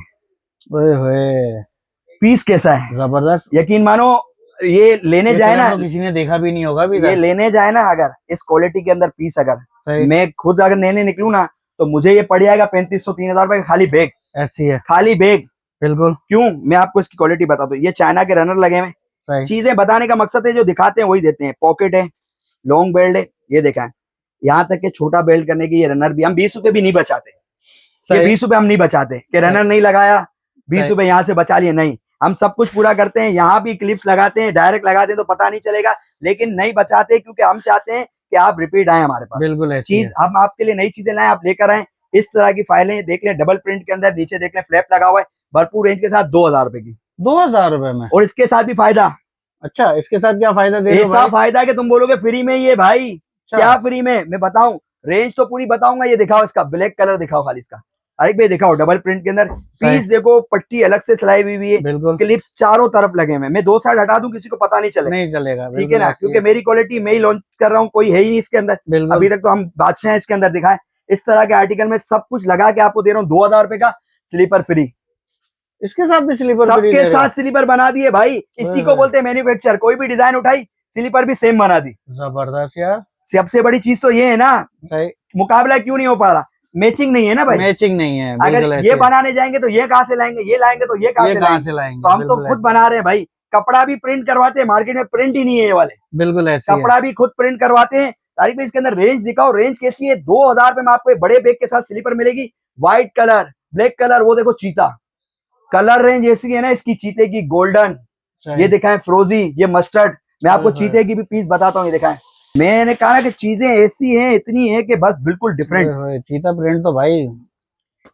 पीस कैसा है, जबरदस्त, यकीन मानो। ये लेने जाए ना, तो किसी ने देखा भी नहीं होगा अभी, ये लेने जाए ना अगर इस क्वालिटी के अंदर पीस, अगर मैं खुद अगर लेने निकलूँ ना तो मुझे ये पड़ जाएगा 3500-3000 रुपए का खाली बैग। ऐसी है, खाली बैग, बिल्कुल। क्यों, मैं आपको इसकी क्वालिटी बता दूं। ये चाइना के रनर लगे हुए, चीजें बताने का मकसद है, जो दिखाते हैं वही देते हैं। पॉकेट है, लॉन्ग बेल्ट है, ये देखा है, यहाँ तक के छोटा बेल्ट करने की ये रनर भी हम 20 रुपए भी नहीं बचाते। ये 20 रुपए हम नहीं बचाते कि रनर नहीं लगाया 20 रुपए यहाँ से बचा लिए, नहीं, हम सब कुछ पूरा करते हैं। यहाँ भी क्लिप्स लगाते हैं, डायरेक्ट लगाते हैं तो पता नहीं चलेगा, लेकिन नहीं बचाते क्योंकि हम चाहते हैं कि आप रिपीट आए हमारे पास, बिल्कुल चीज हम आपके लिए नई चीजें लाएं, आप लेकर आए। इस तरह की फाइलें देख लें, डबल प्रिंट के अंदर, नीचे देख लें फ्लैप लगा हुआ है, भरपूर रेंज के साथ 2000 रुपए की, 2000 रुपए में, और इसके साथ भी फायदा। अच्छा, इसके साथ क्या फायदा दे रहे हो? ऐसा फायदा कि तुम बोलोगे फ्री में ही है भाई। क्या फ्री में, मैं बताऊं, रेंज तो पूरी बताऊंगा। ये दिखाओ, इसका ब्लैक कलर दिखाओ खाली इसका, अरे भाई दिखाओ, डबल प्रिंट के अंदर पीस देखो, पट्टी अलग से सिलाई हुई है, बिल्कुल, क्लिप्स चारों तरफ लगे हुए। मैं 2 साइड हटा दूं किसी को पता नहीं चले, नहीं चलेगा, ठीक है ना, क्योंकि मेरी क्वालिटी मैं ही लॉन्च कर रहा हूँ, कोई है ही नहीं इसके अंदर, अभी तक तो हम बादशाह हैं इसके अंदर। दिखाएं, इस तरह के आर्टिकल में सब कुछ लगा के आपको दे रहा हूँ 2000 रुपए का स्लीपर फ्री। इसके साथ भी स्लीपर, सबके साथ स्लीपर बना दिए भाई, इसी को बोलते हैं मैन्युफैक्चर। कोई भी डिजाइन उठाई, स्लीपर भी सेम बना दी, जबरदस्त यार। सबसे बड़ी चीज तो ये है ना, सही, मुकाबला क्यों नहीं हो पा रहा, मैचिंग नहीं है ना भाई, मैचिंग नहीं है। अगर ये बनाने जाएंगे तो ये कहाँ से लाएंगे, ये लाएंगे तो ये कहाँ से लाएंगे, तो हम तो खुद बना रहे हैं भाई। कपड़ा भी प्रिंट करवाते हैं, मार्केट में प्रिंट ही नहीं है ये वाले, बिल्कुल ऐसे कपड़ा भी खुद प्रिंट करवाते हैं। तारीफ है, इसके अंदर रेंज दिखाओ, रेंज कैसी है। 2000 रुपए में आपको एक बड़े बैग के साथ स्लीपर मिलेगी, व्हाइट कलर, ब्लैक कलर, वो देखो चीता कलर, रेंज ऐसी है ना इसकी, चीते की, गोल्डन, ये दिखाएं, फ्रोजी, ये मस्टर्ड। मैं आपको चीते की भी पीस बताता हूँ, ये दिखाएं। मैंने कहा कि चीजें ऐसी हैं, इतनी है कि बस बिल्कुल डिफरेंट। चीता प्रिंट तो भाई,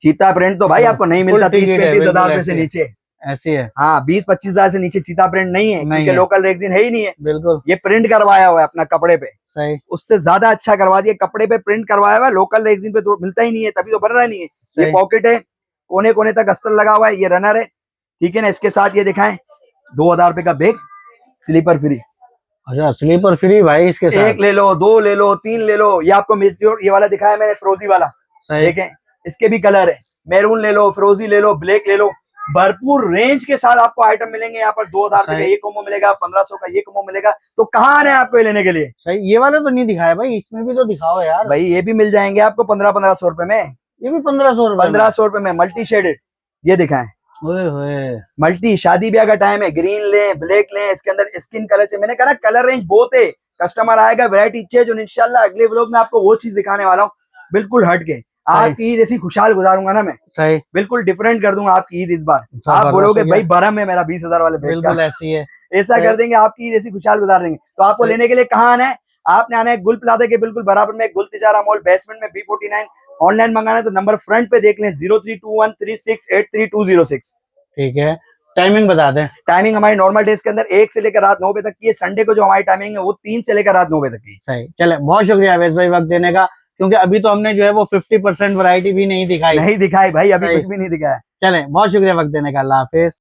चीता प्रिंट तो भाई आपको नहीं मिलता 30-35 हजार रुपए से नीचे, ऐसी है। हाँ, 20-25 हजार से नीचे चीता प्रिंट नहीं है, क्योंकि लोकल रेक्सिन है ही नहीं है, बिल्कुल। ये प्रिंट करवाया हुआ है अपना कपड़े पे, सही, उससे ज्यादा अच्छा करवा दिया, कपड़े पे प्रिंट करवाया हुआ है, लोकल रेक्सिन पे तो मिलता ही नहीं है, तभी तो बन रहा नहीं है। ये पॉकेट है, कोने कोने तक अस्तर लगा हुआ है, ये रनर है, ठीक है ना। इसके साथ ये दिखाएं, 2000 रुपए का बैग, स्लीपर फ्री। अच्छा, स्लीपर फ्री भाई, इसके साथ 1 ले लो, 2 ले लो, 3 ले लो। ये आपको ये वाला दिखाया मैंने, फ्रोजी वाला, देखें, इसके भी कलर है, मैरून ले लो, फ्रोजी ले लो, ब्लैक ले लो, भरपूर रेंज के साथ आपको आइटम मिलेंगे यहाँ पर। 2000 रुपए का ये कॉम्बो मिलेगा, 1500 का ये कॉम्बो मिलेगा। तो कहाँ आना है आपको लेने के लिए? सही, ये वाले तो नहीं दिखाया भाई, इसमें भी तो दिखाओ यार भाई। ये भी मिल जाएंगे आपको 1500 रुपए में, ये भी 1500 रुपए में, मल्टी शेडेड, ये दिखाएं, मल्टी। शादी ब्याह का टाइम है, ग्रीन लें, ब्लैक लें, इसके अंदर स्किन कलर से। मैंने कहा ना कलर रेंज बहुत है, कस्टमर आएगा, वैरायटी चेंज, और इंशाल्लाह अगले व्लॉग में आपको वो चीज दिखाने वाला हूँ, बिल्कुल हट के। आपकी ईद ऐसी खुशहाल गुजारूंगा ना मैं, सही, बिल्कुल डिफरेंट कर दूंगा आपकी ईद इस बार। आप बोलोगे भाई भरम है मेरा 20,000 वाले, बिल्कुल ऐसी है, ऐसा कर देंगे, आपकी ईद ऐसी खुशहाल गुजार देंगे। तो आपको लेने के लिए कहाँ आना है? आपने आना है गुल प्लाजा के बिल्कुल बराबर में, गुल तिजारा मॉल बेसमेंट में, B49। ऑनलाइन मंगाना है तो नंबर फ्रंट पे देख लें, 03213683 ठीक है। टाइमिंग बता दें। टाइमिंग हमारी नॉर्मल डेज के अंदर 1 से लेकर रात 9 बजे तक की है। संडे को जो हमारी टाइमिंग है वो 3 से लेकर रात 9 बजे तक की। सही, चले, बहुत शुक्रिया अवैस भाई वक्त देने का, क्योंकि अभी तो हमने जो है वो 50% वैरायटी भी नहीं दिखाई भाई, अभी कुछ भी नहीं दिखाया। चलें, बहुत शुक्रिया वक्त देने का। अल्लाह हाफिज।